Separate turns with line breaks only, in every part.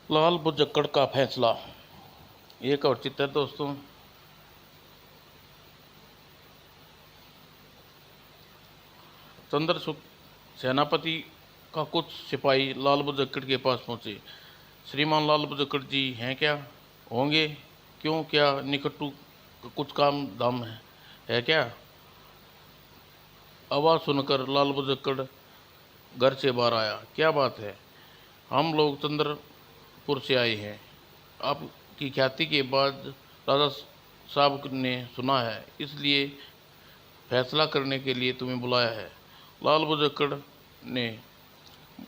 लाल बुजक्कड़ का फैसला। एक और चित्र है दोस्तों। चंद्रसुख सेनापति का कुछ सिपाही लाल बुजक्कड़ के पास पहुंचे। श्रीमान लाल बुजक्कड़ जी हैं क्या? होंगे। क्यों, क्या निकटू कुछ काम धाम है क्या? आवाज़ सुनकर लाल बुजक्कड़ घर से बाहर आया। क्या बात है? हम लोग चंद्रपुर से आए हैं। आपकी ख्याति के बाद राजा साहब ने सुना है, इसलिए फैसला करने के लिए तुम्हें बुलाया है। लाल बुजक्कड़ ने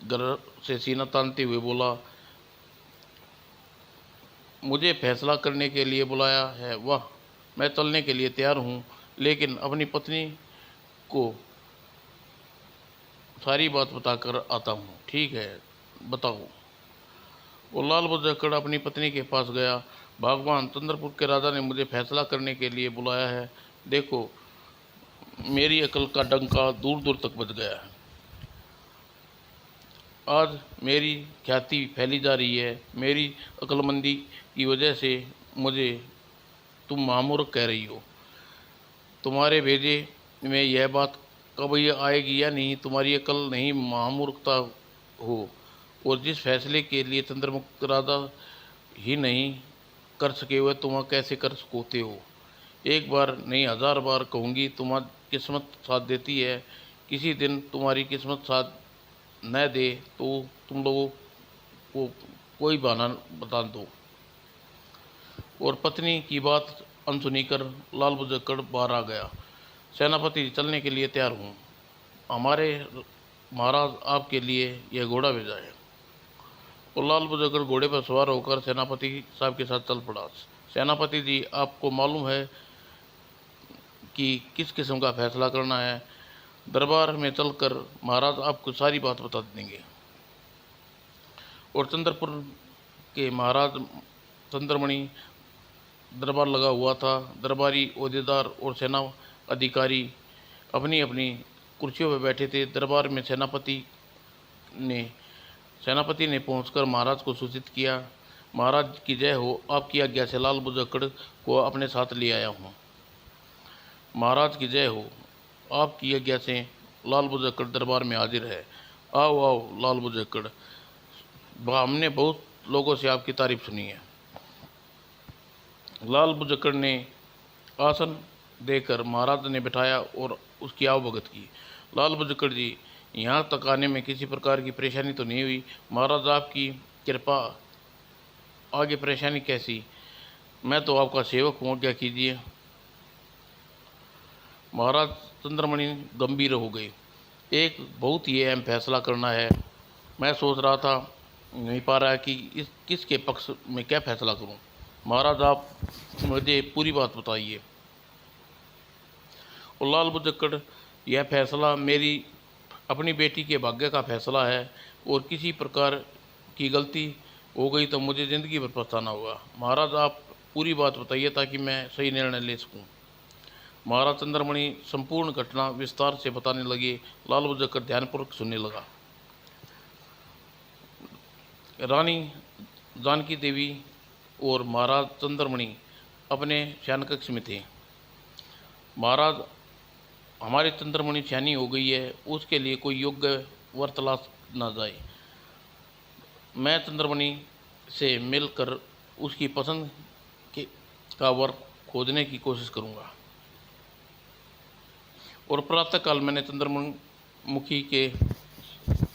घर से सीना तानते हुए बोला, मुझे फैसला करने के लिए बुलाया है? वाह, मैं चलने के लिए तैयार हूँ, लेकिन अपनी पत्नी को सारी बात बताकर आता हूँ। ठीक है, बताओ। वो लाल बुजक्कड़ अपनी पत्नी के पास गया। भगवान, चंद्रपुर के राजा ने मुझे फैसला करने के लिए बुलाया है। देखो, मेरी अकल का डंका दूर दूर तक बज गया है। आज मेरी ख्याति फैली जा रही है। मेरी अक्लमंदी की वजह से मुझे तुम महामूर्ख कह रही हो। तुम्हारे भेजे में यह बात कब ये आएगी या नहीं? तुम्हारी अकल नहीं, महामूर्खता हो। और जिस फैसले के लिए चंद्रमुक्त राजा ही नहीं कर सके वह तुम कैसे कर सकते हो? एक बार नहीं, 1000 बार कहूँगी, तुम्हारी किस्मत साथ देती है। किसी दिन तुम्हारी किस्मत साथ न दे तो तुम लोगों को कोई बहाना बता दो। और पत्नी की बात अनसुनी कर लाल बुजक्कड़ बाहर आ गया। सेनापति, चलने के लिए तैयार हूँ। हमारे महाराज आपके लिए यह घोड़ा भेजा है। और लाल बुजक्कड़ घोड़े पर सवार होकर सेनापति साहब के साथ चल पड़ा। सेनापति जी, आपको मालूम है कि किस किस्म का फैसला करना है। दरबार में चलकर महाराज आपको सारी बात बता देंगे। और चंद्रपुर के महाराज चंद्रमणि दरबार लगा हुआ था। दरबारी ओहदेदार और सेना अधिकारी अपनी अपनी कुर्सियों पर बैठे थे। दरबार में सेनापति ने पहुंचकर महाराज को सूचित किया, महाराज की जय हो, आपकी आज्ञा से लाल बुजक्कड़ को अपने साथ ले आया हूँ। महाराज की जय हो, आपकी आज्ञा से लाल बुजक्कड़ दरबार में हाजिर है। आओ आओ लाल बुजक्कड़, हमने बहुत लोगों से आपकी तारीफ सुनी है। लाल बुजक्कड़ ने आसन देकर महाराज ने बिठाया और उसकी आवभगत की। लाल बुजक्कड़ जी, यहाँ तक आने में किसी प्रकार की परेशानी तो नहीं हुई? महाराज आपकी कृपा, आगे परेशानी कैसी? मैं तो आपका सेवक हूँ, क्या कीजिए। महाराज चंद्रमणि गंभीर हो गए। एक बहुत ही अहम फैसला करना है। मैं सोच रहा था, नहीं पा रहा कि किसके पक्ष में क्या फैसला करूं। महाराज आप मुझे पूरी बात बताइए। और लाल बुजक्कड़, यह फैसला मेरी अपनी बेटी के भाग्य का फैसला है, और किसी प्रकार की गलती हो गई तो मुझे ज़िंदगी भर पछताना होगा। महाराज आप पूरी बात बताइए ताकि मैं सही निर्णय ले सकूं। महाराज चंद्रमणि संपूर्ण घटना विस्तार से बताने लगे। लाल बुजक्कड़ ध्यानपूर्वक सुनने लगा। रानी जानकी देवी और महाराज चंद्रमणि अपने शयन कक्ष में थे। महाराज, हमारे चंद्रमणि सयानी हो गई है, उसके लिए कोई योग्य वर तलाश न जाए। मैं चंद्रमणि से मिलकर उसकी पसंद के का वर खोजने की कोशिश करूंगा। और प्रातःकाल मैंने चंद्रमुखी के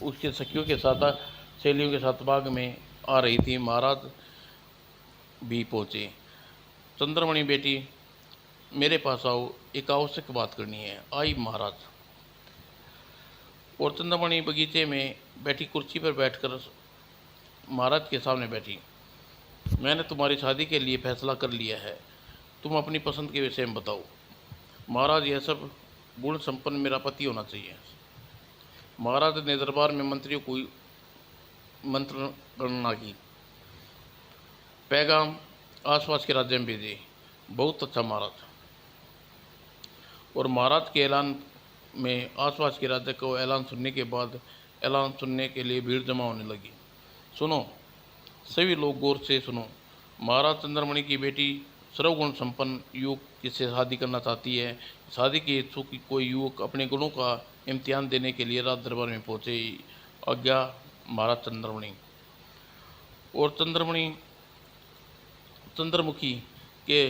उसके सखियों के साथ, सहेलियों के साथ बाग में आ रही थी। महाराज भी पहुँचे। चंद्रमणि बेटी, मेरे पास आओ, एक आवश्यक बात करनी है। आई महाराज। और चंद्रमणि बगीचे में बैठी कुर्सी पर बैठकर महाराज के सामने बैठी। मैंने तुम्हारी शादी के लिए फैसला कर लिया है, तुम अपनी पसंद के विषय में बताओ। महाराज, यह सब गुण संपन्न मेरा पति होना चाहिए। महाराज ने दरबार में मंत्रियों को मंत्रण गणना की। पैगाम आसपास के राज्य में भेजे। बहुत अच्छा महाराज। और महाराज के ऐलान में आसपास के राज्य को ऐलान सुनने के बाद ऐलान सुनने के लिए भीड़ जमा होने लगी। सुनो, सभी लोग गौर से सुनो। महाराज चंद्रमणि की बेटी सर्वगुण संपन्न युवक जिससे शादी करना चाहती है। शादी के इच्छुक कोई युवक अपने गुणों का इम्तिहान देने के लिए राज दरबार में पहुंचे। आज्ञा महाराज चंद्रमणि। और चंद्रमुखी के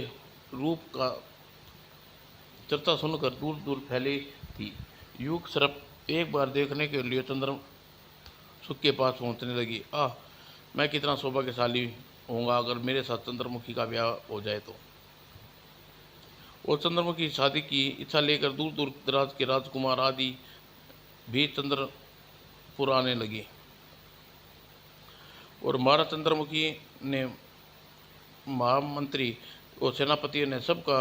रूप का चर्चा सुनकर दूर दूर फैली थी। युवक सिर्फ एक बार देखने के लिए चंद्रमुख के पास पहुंचने लगी। मैं कितना सौभाग्यशाली होऊंगा अगर मेरे साथ चंद्रमुखी का ब्याह हो जाए तो। और चंद्रमुखी शादी की इच्छा लेकर दूर दूर दराज के राजकुमार आदि भी चंद्रपुर आने लगे। और महाराज चंद्रमुखी ने महामंत्री और सेनापतियों ने सबका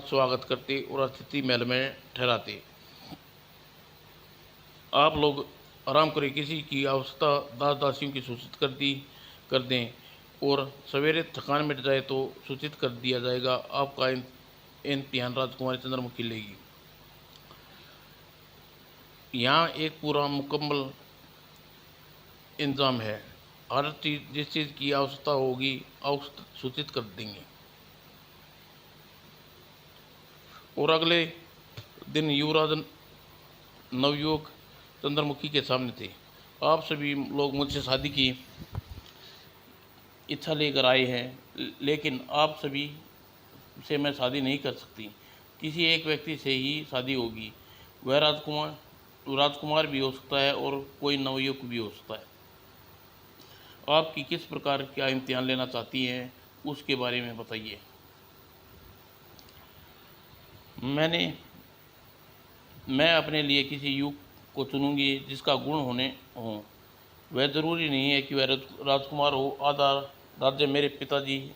स्वागत करते और अतिथि महल में ठहराते। आप लोग आराम करें, किसी की आवश्यकता दास दासियों की सूचित कर दें और सवेरे थकान मिट जाए तो सूचित कर दिया जाएगा। आपका इम्तिहान राजकुमारी चंद्रमुखी लेगी। यहाँ एक पूरा मुकम्मल इंतजाम है। हर चीज़ जिस चीज़ की आवश्यकता होगी आप सूचित कर देंगे। और अगले दिन युवराज नवयुवक चंद्रमुखी के सामने थे। आप सभी लोग मुझसे शादी की इच्छा लेकर आए हैं, लेकिन आप सभी से मैं शादी नहीं कर सकती। किसी एक व्यक्ति से ही शादी होगी। वह राजकुमार भी हो सकता है और कोई नवयुवक भी हो सकता है। आपकी किस प्रकार का इम्तिहान लेना चाहती हैं उसके बारे में बताइए। मैं अपने लिए किसी युवक को चुनूंगी जिसका गुण होने हों। वह ज़रूरी नहीं है कि वह राजकुमार हो। आधा राज्य मेरे पिताजी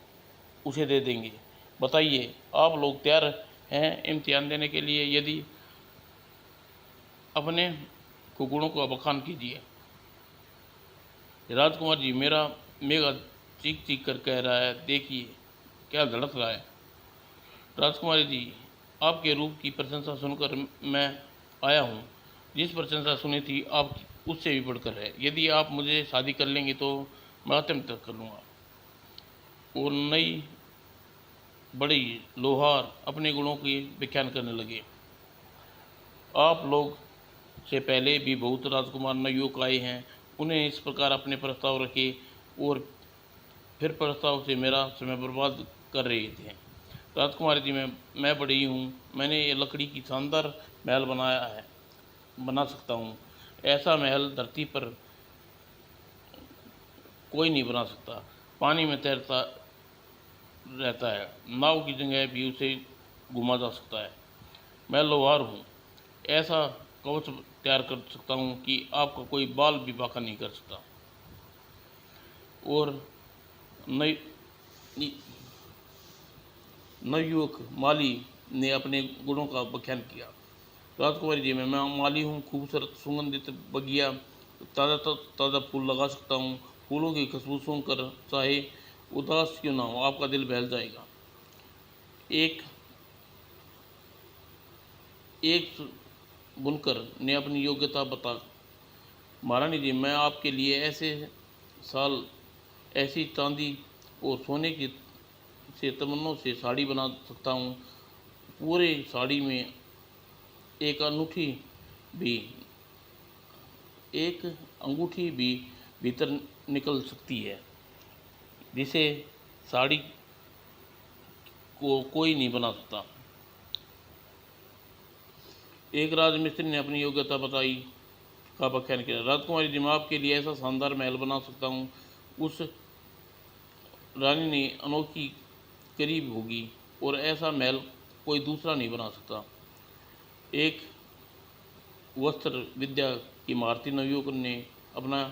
उसे दे देंगे। बताइए, आप लोग तैयार हैं इम्तिहान देने के लिए? यदि अपने गुणों का बखान कीजिए। राजकुमार जी, मेरा मेघा चीख चीख कर कह रहा है, देखिए क्या धड़क रहा है। राजकुमारी जी, आपके रूप की प्रशंसा सुनकर मैं आया हूँ। जिस प्रशंसा सुनी थी आप उससे भी बढ़कर है। यदि आप मुझे शादी कर लेंगे तो मैं आत्म तक कर लूँगा। और नई बड़ी लोहार अपने गुणों की व्याख्यान करने लगे। आप लोग से पहले भी बहुत राजकुमार नवयुवक आए हैं। उन्हें इस प्रकार अपने प्रस्ताव रखे और फिर प्रस्ताव से मेरा समय बर्बाद कर रहे थे। राजकुमारी जी, मैं बड़ी हूँ। मैंने ये लकड़ी की शानदार महल बना सकता हूँ। ऐसा महल धरती पर कोई नहीं बना सकता। पानी में तैरता रहता है, नाव की जगह भी उसे घुमा जा सकता है। मैं लोहार हूँ, ऐसा कवच तैयार कर सकता हूँ कि आपका कोई बाल भी बांका नहीं कर सकता। और नवयुवक माली ने अपने गुणों का व्याख्यान किया। राजकुमारी जी, मैं माली हूँ। खूबसूरत सुगंधित बगिया, ताज़ा फूल लगा सकता हूँ। फूलों की खुशबू सुनकर चाहे उदास क्यों ना हो, आपका दिल बहल जाएगा। एक बुनकर ने अपनी योग्यता बता। महारानी जी, मैं आपके लिए ऐसी चांदी और सोने की से तमन्नों से साड़ी बना सकता हूँ। पूरे साड़ी में एक अंगूठी भी भीतर निकल सकती है, जिसे साड़ी को कोई नहीं बना सकता। एक राजमिस्त्री ने अपनी योग्यता बताई का व्याख्यान किया। राजकुमारी जी, मैं आपके लिए ऐसा शानदार महल बना सकता हूँ। उस रानी ने अनोखी करीब होगी और ऐसा महल कोई दूसरा नहीं बना सकता। एक वस्त्र विद्या की महारथी नवयुवक ने अपना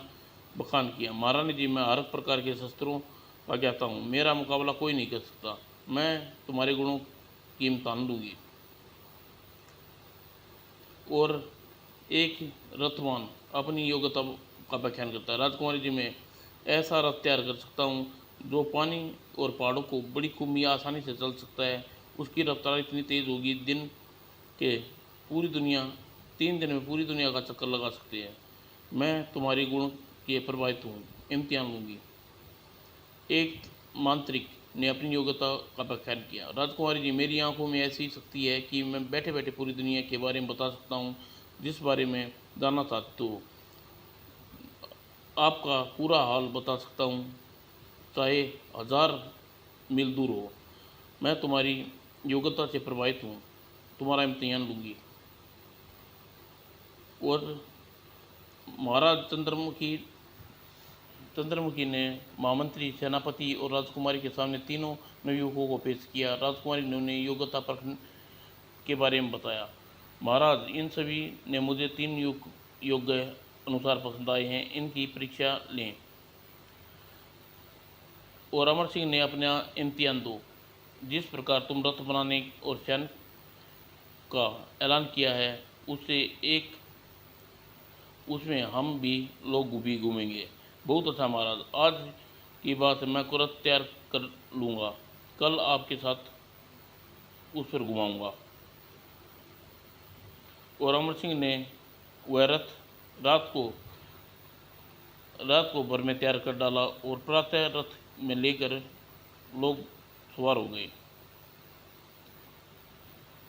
बखान किया। महारानी जी, मैं हर प्रकार के शस्त्रों का ज्ञाता हूँ। मेरा मुकाबला कोई नहीं कर सकता। मैं तुम्हारे गुणों की इम्तिहान लूँगी। और एक रथवान अपनी योग्यता का व्याख्यान करता है। राजकुमारी जी, मैं ऐसा रथ तैयार कर सकता हूँ जो पानी और पहाड़ों को बड़ी खूबी आसानी से चल सकता है। उसकी रफ्तार इतनी तेज़ होगी 3 दिन में पूरी दुनिया का चक्कर लगा सकती है। मैं तुम्हारी गुण के प्रभावित हूँ। इम्तिहान लूँगी। एक मांत्रिक ने अपनी योग्यता का व्याख्यान किया। राजकुमारी जी, मेरी आंखों में ऐसी शक्ति है कि मैं बैठे बैठे पूरी दुनिया के बारे में बता सकता हूँ, जिस बारे में जानना चाहते हो। आपका पूरा हाल बता सकता हूँ, चाहे 1000 मील दूर हो। मैं तुम्हारी योग्यता से प्रभावित हूँ, तुम्हारा इम्तिहान लूँगी। और महाराज चंद्रमुखी ने महामंत्री, सेनापति और राजकुमारी के सामने तीनों नवयुवकों को पेश किया। राजकुमारी ने उन्हें योग्यता परख के बारे में बताया। महाराज, इन सभी ने मुझे 3 योग्य अनुसार पसंद आए हैं, इनकी परीक्षा लें। और अमर सिंह ने अपना इम्तिहान दो। जिस प्रकार तुम रथ बनाने और सैन्य का ऐलान किया है, उसमें हम भी लोग भी घूमेंगे। बहुत अच्छा महाराज, आज की बात मैं को रथ तैयार कर लूँगा, कल आपके साथ उस पर घुमाऊँगा। और अमर सिंह ने वह रथ रात को भर में तैयार कर डाला और प्रातः रथ में लेकर लोग सवार हो गए।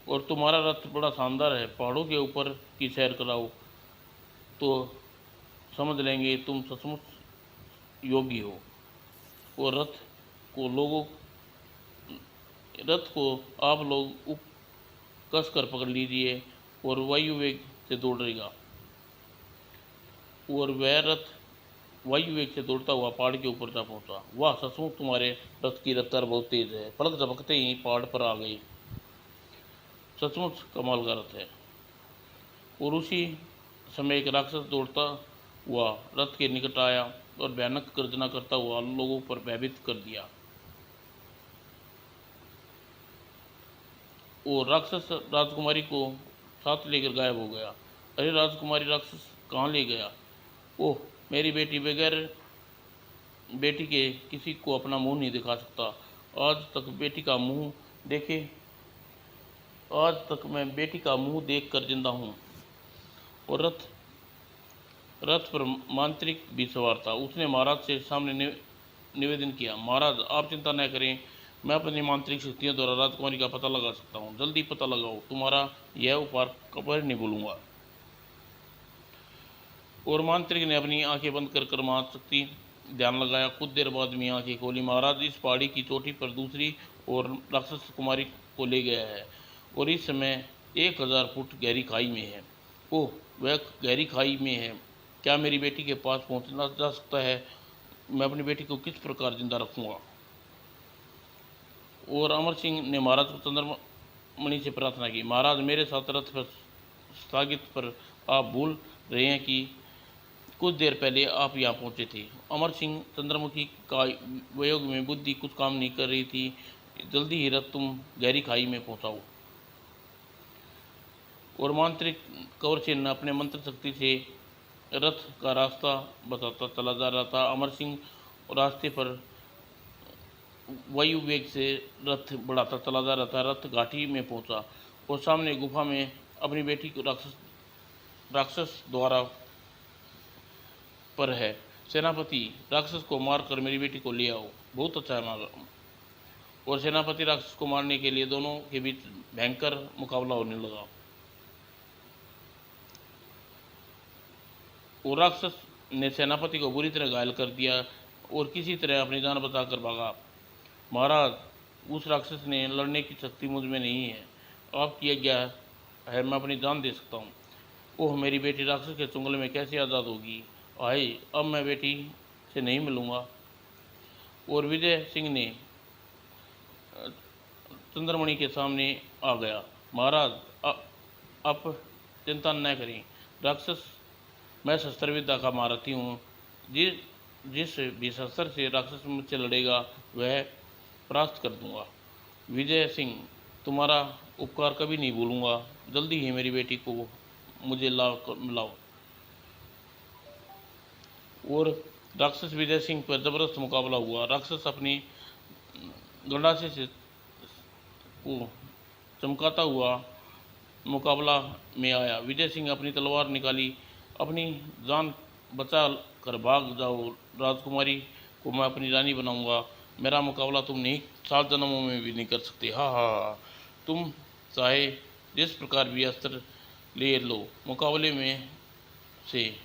और तुम्हारा रथ बड़ा शानदार है, पहाड़ों के ऊपर की सैर कराओ तो समझ लेंगे तुम सचमुच योगी हो। और रथ को आप लोग कस कर पकड़ लीजिए और वायु वेग से दौड़ेगा। और वह रथ वायु वेग से दौड़ता हुआ पहाड़ के ऊपर जा पहुंचा। वाह, सचमुच तुम्हारे रथ की रफ्तार बहुत तेज है। पलक झपकते ही पहाड़ पर आ गई। सचमुच कमाल का रथ है। और उसी समय एक राक्षस दौड़ता हुआ रथ के निकट आया और भयानक गर्जना करता हुआ लोगों पर भयभीत कर दिया। और राक्षस राजकुमारी को साथ लेकर गायब हो गया। अरे राजकुमारी, राक्षस कहाँ ले गया? ओह मेरी बेटी, बगैर बेटी के किसी को अपना मुंह नहीं दिखा सकता। आज तक मैं बेटी का मुंह देखकर जिंदा हूँ। और रथ पर मांत्रिक भी सवार था। उसने महाराज से सामने निवेदन किया, महाराज आप चिंता न करें, मैं अपनी मांत्रिक शक्तियों द्वारा राजकुमारी का पता लगा सकता हूँ। जल्दी पता लगाओ, तुम्हारा यह उपहार कभी नहीं भूलूंगा। और मांत्रिक ने अपनी आंखें बंद कर महाशक्ति ध्यान लगाया। कुछ देर बाद में आंखें खोली। महाराज इस पहाड़ी की चोटी पर दूसरी और राक्षस कुमारी को ले गया है और इस समय 1000 फुट गहरी खाई में है। ओह, वह गहरी खाई में है। क्या मेरी बेटी के पास पहुंचना जा सकता है? मैं अपनी बेटी को किस प्रकार जिंदा रखूंगा? और अमर सिंह ने महाराज को चंद्रमणि से प्रार्थना की, महाराज मेरे साथ रथ पर स्थगित पर आप भूल रहे हैं कि कुछ देर पहले आप यहाँ पहुँचे थे। अमर सिंह, चंद्रमुखी का वियोग में बुद्धि कुछ काम नहीं कर रही थी। जल्दी ही रथ तुम गहरी खाई में पहुँचाओ। और मांत्रिक कवरसेन अपने मंत्र शक्ति से रथ का रास्ता बताता चला जा रहा था। अमर सिंह रास्ते पर वायु वेग से रथ बढ़ाता चला जा रहा था। रथ घाटी में पहुंचा और सामने गुफा में अपनी बेटी को राक्षस द्वारा पर है। सेनापति, राक्षस को मारकर मेरी बेटी को ले आओ। बहुत अच्छा है मारा। और सेनापति राक्षस को मारने के लिए दोनों के बीच भयंकर मुकाबला होने लगा। और राक्षस ने सेनापति को बुरी तरह घायल कर दिया और किसी तरह अपनी जान बचाकर भागा। महाराज, उस राक्षस ने लड़ने की शक्ति मुझ में नहीं है। आपकी आज्ञा है, मैं अपनी जान दे सकता हूँ। ओह मेरी बेटी राक्षस के चुंगल में कैसे आज़ाद होगी? आए, अब मैं बेटी से नहीं मिलूँगा। और विजय सिंह ने चंद्रमणि के सामने आ गया। महाराज, आप चिंता न करें, राक्षस मैं शस्त्र विद्या का महारथी हूँ। जिस भी शस्त्र से राक्षस मुझसे लड़ेगा वह परास्त कर दूंगा। विजय सिंह, तुम्हारा उपकार कभी नहीं भूलूंगा। जल्दी ही मेरी बेटी को मुझे मिलाओ। और राक्षस विजय सिंह पर जबरदस्त मुकाबला हुआ। राक्षस अपनी गंडासे से को चमकाता हुआ मुकाबला में आया। विजय सिंह अपनी तलवार निकाली, अपनी जान बचा कर भाग जाओ, राजकुमारी को मैं अपनी रानी बनाऊंगा। मेरा मुकाबला तुम नहीं 7 जन्मों में भी नहीं कर सकते। हा हा हा। तुम चाहे जिस प्रकार भी अस्त्र ले लो, से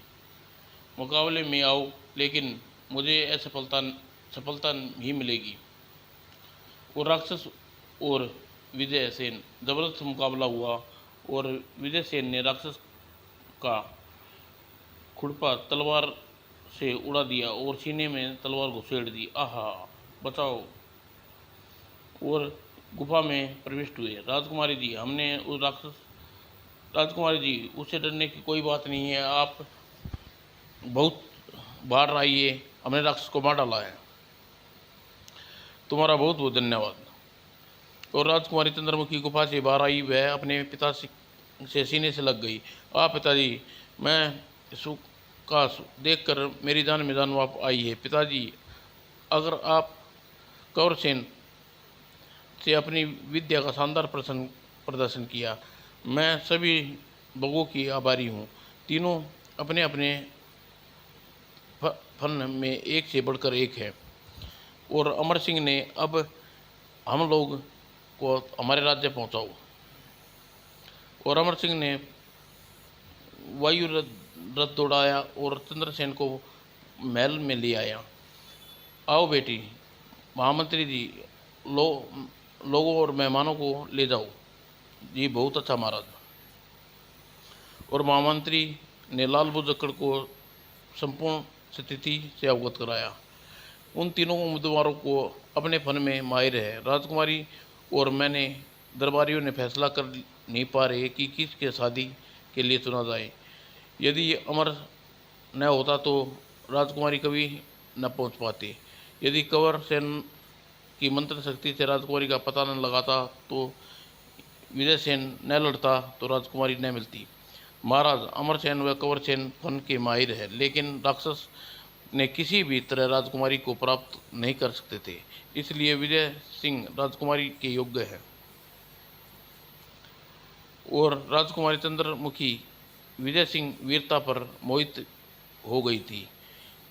मुकाबले में आओ, लेकिन मुझे असफलता सफलता ही मिलेगी। और राक्षस और विजय सेन जबरदस्त मुकाबला हुआ और विजय सेन ने राक्षस का खुरपा तलवार से उड़ा दिया और सीने में तलवार घुसेड़ दी। आहा, बचाओ! और गुफा में प्रविष्ट हुए। राजकुमारी जी, हमने उस राक्षस राजकुमारी जी, उससे डरने की कोई बात नहीं है। आप बहुत बाहर आइए, हमने राक्षस को मार डाला है। तुम्हारा बहुत बहुत धन्यवाद। और राजकुमारी चंद्रमुखी गुफा से बाहर आई। वह अपने पिता से सीने से लग गई। पिताजी, मैं सुख का देखकर मेरी जान में जान वापस आई है। पिताजी, अगर आप कौरसेन से अपनी विद्या का शानदार प्रदर्शन किया, मैं सभी बगों की आभारी हूँ। तीनों अपने अपने फन में एक से बढ़कर एक है। और अमर सिंह ने अब हम लोग को हमारे राज्य पहुंचाओ। और अमर सिंह ने वायु रथ दौड़ाया और चंद्रसेन को महल में ले आया। आओ बेटी, महामंत्री जी, लोगों और मेहमानों को ले जाओ। जी बहुत अच्छा महाराज। और महामंत्री ने लाल बुजक्कड़ को संपूर्ण स्थिति से अवगत कराया। उन तीनों उम्मीदवारों को अपने फन में माहिर है। राजकुमारी और मैंने दरबारियों ने फैसला कर नहीं पा रहे कि किसके शादी के लिए चुना जाए। यदि ये अमर न होता तो राजकुमारी कभी न पहुंच पाती। यदि कंवर सेन की मंत्र शक्ति से राजकुमारी का पता न लगाता तो विजय सेन न लड़ता तो राजकुमारी न मिलती। महाराज, अमर सेन व कंवर सेन फन के माहिर है, लेकिन राक्षस ने किसी भी तरह राजकुमारी को प्राप्त नहीं कर सकते थे, इसलिए विजय सिंह राजकुमारी के योग्य है। और राजकुमारी चंद्रमुखी विजय सिंह वीरता पर मोहित हो गई थी,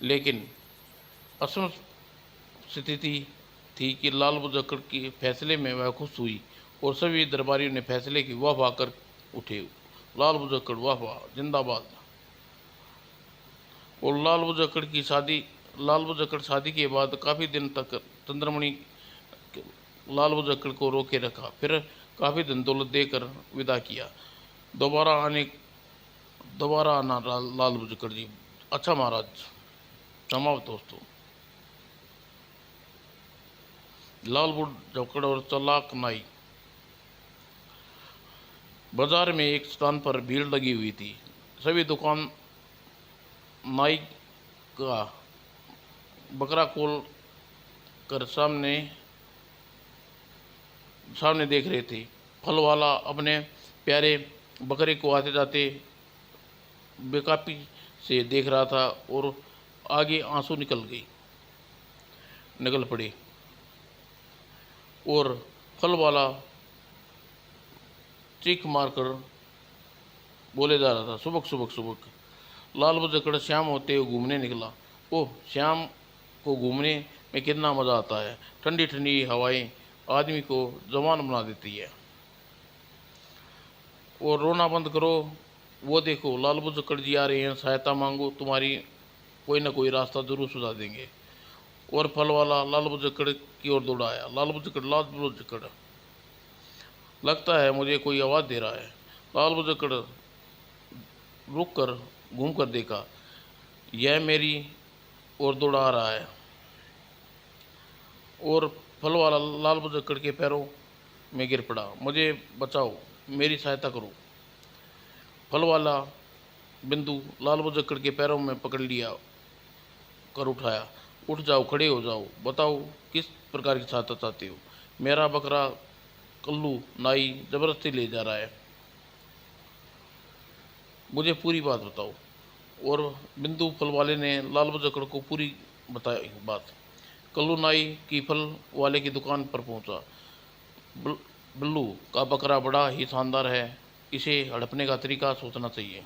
लेकिन असम स्थिति थी कि लाल बुजक्कड़ के फैसले में वह खुश हुई और सभी दरबारियों ने फैसले की वाह वाह कर उठे। लाल बुजक्कड़ वाह वाह जिंदाबाद। और लाल बुजक्कड़ शादी के बाद काफ़ी दिन तक चंद्रमणि लाल बुजक्कड़ को रोके रखा, फिर काफ़ी धन दौलत देकर विदा किया। दोबारा आना लाल बुजक्कड़ जी। अच्छा महाराज। समाप्त दोस्तों। लाल बुजक्कड़ और चालाक नाई। बाजार में एक स्थान पर भीड़ लगी हुई थी। सभी दुकान नाई का बकरा खोल कर सामने देख रहे थे। फल वाला अपने प्यारे बकरे को आते जाते बेकाबी से देख रहा था और आगे आंसू निकल पड़े। और फल वाला चीख मारकर बोले जा रहा था, सुबक सुबक सुबक। लाल बुजक्कड़ शाम होते हुए घूमने निकला। ओह, शाम को घूमने में कितना मज़ा आता है। ठंडी ठंडी हवाएं आदमी को जवान बना देती है। और रोना बंद करो, वो देखो लाल बुजक्कड़ जी आ रहे हैं, सहायता मांगो, तुम्हारी कोई ना कोई रास्ता जरूर सुझा देंगे। और फल वाला लाल बुजक्कड़ की ओर दौड़ाया। लाल बुजक्कड़, लगता है मुझे कोई आवाज़ दे रहा है। लाल बुजक्कड़ रुक कर घूम कर देखा, यह मेरी ओर दौड़ा रहा है। और फल वाला लाल बुजक्कड़ के पैरों में गिर पड़ा। मुझे बचाओ, मेरी सहायता करो। फल वाला बिंदु लाल बुजक्कड़ के पैरों में पकड़ लिया कर उठाया। उठ जाओ, खड़े हो जाओ, बताओ किस प्रकार की सहायता चाहते हो। मेरा बकरा कल्लू नाई जबरदस्ती ले जा रहा है, मुझे पूरी बात बताओ। और बिंदु फल वाले ने लाल बुजक्कड़ को पूरी बताई बात। कल्लू नाई की फल वाले की दुकान पर पहुंचा। बिल्लू का बकरा बड़ा ही शानदार है, इसे हड़पने का तरीका सोचना चाहिए।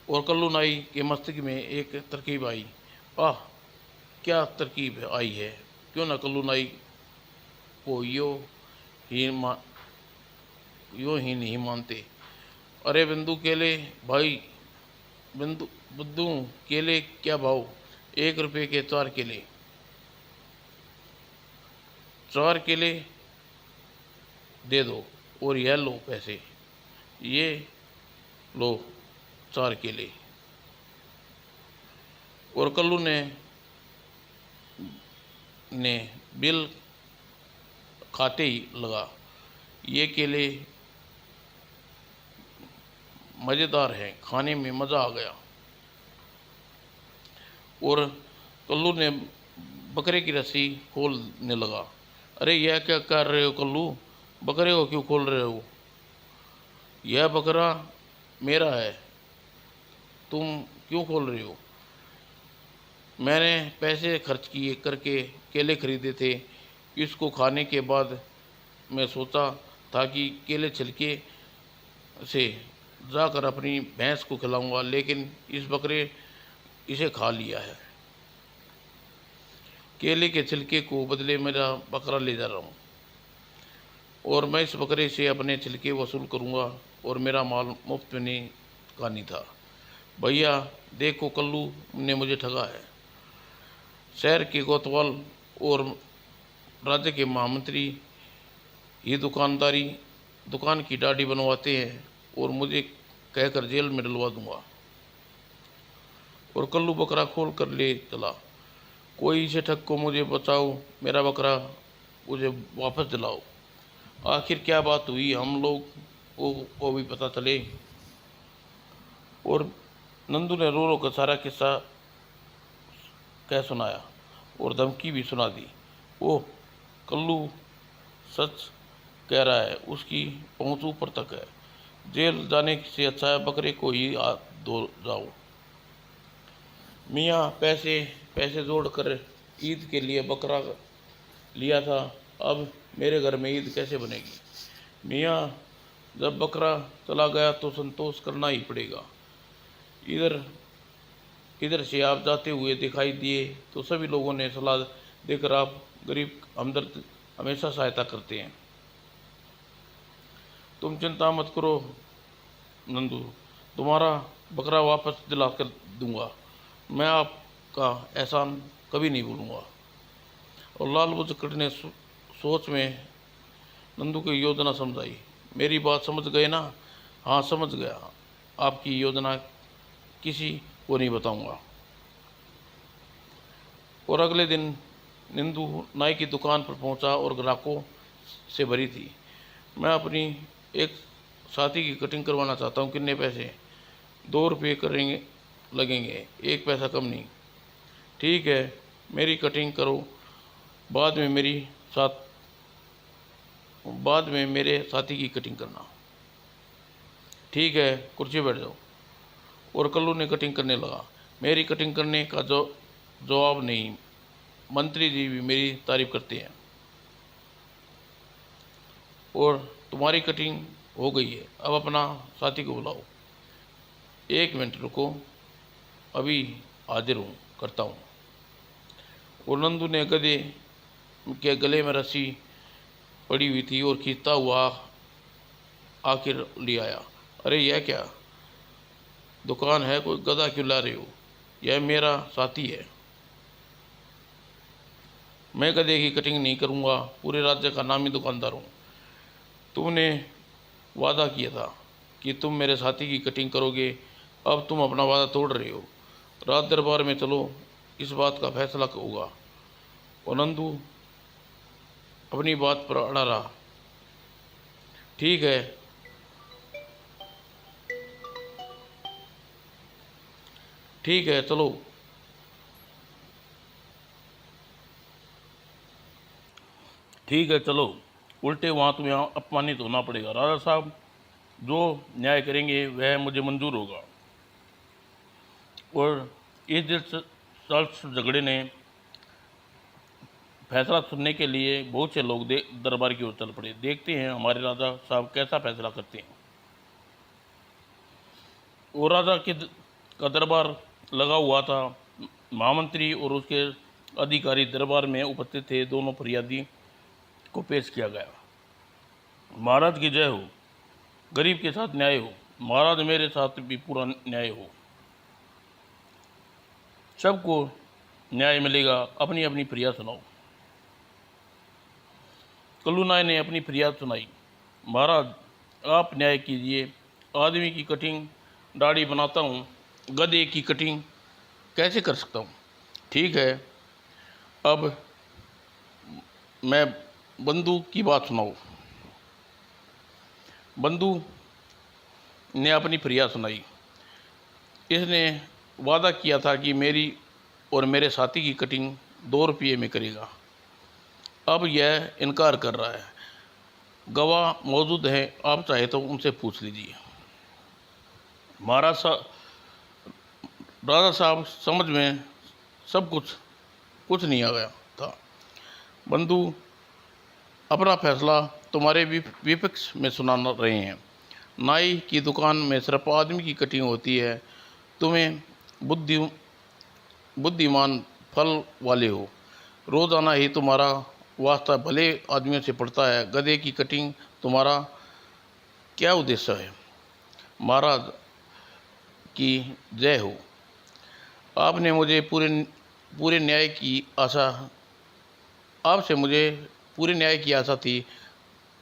और कल्लू नाई के मस्तिष्क में एक तरकीब आई। आह, क्या तरकीब आई है, क्यों ना कल्लू नाई को ही मा यो ही नहीं मानते। अरे बिंदु केले भाई, बिंदु बुद्धू केले क्या भाव? 1 रुपये के 4 केले। 4 केले दे दो और यह लो पैसे। ये लो 4 केले। और कल्लू ने बिल खाते ही लगा, ये केले मज़ेदार हैं, खाने में मज़ा आ गया। और कल्लू ने बकरे की रस्सी खोलने लगा। अरे यह क्या कर रहे हो कल्लू, बकरे को क्यों खोल रहे हो? यह बकरा मेरा है, तुम क्यों खोल रहे हो? मैंने पैसे खर्च किए करके केले खरीदे थे, इसको खाने के बाद मैं सोचा था कि केले छिलके से जाकर अपनी भैंस को खिलाऊंगा, लेकिन इस बकरे इसे खा लिया है। केले के छिलके को बदले मेरा बकरा ले जा रहा हूँ और मैं इस बकरे से अपने छिलके वसूल करूँगा और मेरा माल मुफ्त में नहीं खानी था। भैया देखो, कल्लू ने मुझे ठगा है। शहर के कोतवाल और राज्य के महामंत्री ये दुकान की दाढ़ी बनवाते हैं और मुझे कहकर जेल में डलवा दूंगा। और कल्लू बकरा खोल कर ले चला। कोई इसे ठग को मुझे बचाओ, मेरा बकरा मुझे वापस दिलाओ। आखिर क्या बात हुई, हम लोग को भी पता चले। और नंदू ने रो रो कर सारा किस्सा कह सुनाया और धमकी भी सुना दी। ओह, कल्लू सच कह रहा है, उसकी पहुंच ऊपर तक है। जेल जाने से अच्छा है बकरे को ही धो जाओ। मियाँ पैसे जोड़कर ईद के लिए बकरा लिया था, अब मेरे घर में ईद कैसे बनेगी? मियाँ, जब बकरा चला गया तो संतोष करना ही पड़ेगा। इधर से आप जाते हुए दिखाई दिए तो सभी लोगों ने सलाह देकर, आप गरीब हमदर्द हमेशा सहायता करते हैं। तुम चिंता मत करो नंदू, तुम्हारा बकरा वापस दिला कर दूंगा। मैं आपका एहसान कभी नहीं भूलूंगा। और लाल बुजकट ने सोच में नंदू की योजना समझाई। मेरी बात समझ गए ना? हाँ समझ गया, आपकी योजना किसी को नहीं बताऊंगा। और अगले दिन नंदू नाई की दुकान पर पहुंचा और ग्राहकों से भरी थी। मैं अपनी एक साथी की कटिंग करवाना चाहता हूँ, कितने पैसे? 2 रुपये करेंगे, लगेंगे, 1 पैसा कम नहीं। ठीक है, मेरी कटिंग करो, बाद में मेरे साथी की कटिंग करना। ठीक है, कुर्सी बैठ जाओ। और कल्लू ने कटिंग करने लगा। मेरी कटिंग करने का जवाब नहीं, मंत्री जी भी मेरी तारीफ करते हैं। और तुम्हारी कटिंग हो गई है, अब अपना साथी को बुलाओ। 1 मिनट रुको, अभी हाजिर करता हूँ। और नंदू ने गधे के गले में रस्सी पड़ी हुई थी और खींचता हुआ आखिर ले आया। अरे यह क्या दुकान है, कोई गधा क्यों ला रहे हो? यह मेरा साथी है, मैं गधे की कटिंग नहीं करूँगा, पूरे राज्य का नामी दुकानदार हूँ। तुमने वादा किया था कि तुम मेरे साथी की कटिंग करोगे, अब तुम अपना वादा तोड़ रहे हो। रात दरबार में चलो, इस बात का फैसला होगा। और नंदू अपनी बात पर अड़ा रहा। ठीक है, चलो। ठीक है चलो, उल्टे वहाँ तुम्हें अपमानित होना पड़ेगा। राजा साहब जो न्याय करेंगे वह मुझे मंजूर होगा। और इस दिलचस्प झगड़े ने फैसला सुनने के लिए बहुत से लोग दरबार की ओर चल पड़े। देखते हैं हमारे राजा साहब कैसा फैसला करते हैं। और राजा के का दरबार लगा हुआ था। महामंत्री और उसके अधिकारी दरबार में उपस्थित थे। दोनों फरियादी को पेश किया गया। महाराज की जय हो। गरीब के साथ न्याय हो। महाराज मेरे साथ भी पूरा न्याय हो। सबको न्याय मिलेगा। अपनी अपनी फरियाद सुनाओ। कल्लू नाई ने अपनी फरियाद सुनाई। महाराज आप न्याय कीजिए। आदमी की कटिंग दाढ़ी बनाता हूँ, गधे की कटिंग कैसे कर सकता हूँ? ठीक है, अब मैं बंधु की बात सुनाऊँ। बंधु ने अपनी फरियाद सुनाई। इसने वादा किया था कि मेरी और मेरे साथी की कटिंग 2 रुपये में करेगा। अब यह इनकार कर रहा है। गवाह मौजूद हैं, आप चाहे तो उनसे पूछ लीजिए। महाराज राजा साहब समझ में सब कुछ नहीं आ गया था। बंधु अपना फैसला तुम्हारे विपक्ष में सुना रहे हैं। नाई की दुकान में सिर्फ आदमी की कटिंग होती है। तुम्हें बुद्धिमान फल वाले हो। रोज़ाना ही तुम्हारा वास्ता भले आदमियों से पड़ता है। गधे की कटिंग तुम्हारा क्या उद्देश्य है? महाराज की जय हो। आपने मुझे पूरे न्याय की आशा आपसे मुझे पूरे न्याय की आशा थी।